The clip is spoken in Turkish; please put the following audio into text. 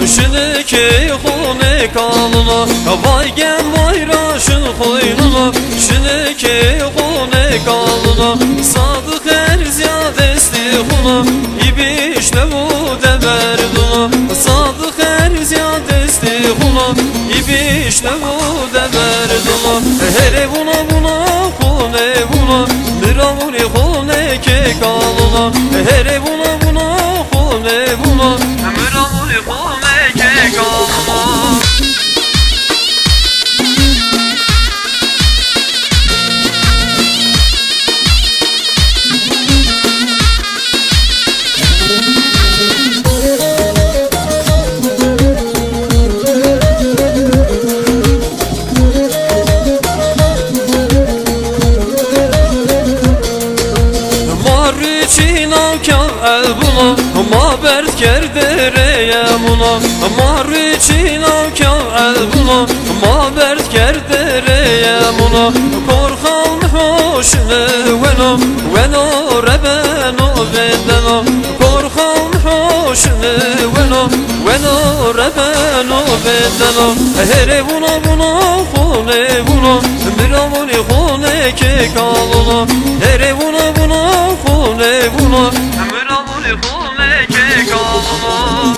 Şideki hune kalına Vay gel bayraşın koynuna Şideki hune kalına Sadık her ziyadesti huna İbişle bu deberduna Sadık her ziyadesti huna İbişle bu deberduna Hele buna hune buna Miravuni hune ke kalına Hele buna hune buna Miravuni hune Ma bert kerdereye buna Marriçin avkav el buna Ma bert kerdereye buna Korkan hoşne veno rebeno vedeno Korkan hoşne veno rebeno vedeno Here buna hune buna Miravuni hune ke kaluna Here buna hune buna Miravuni hune ke kaluna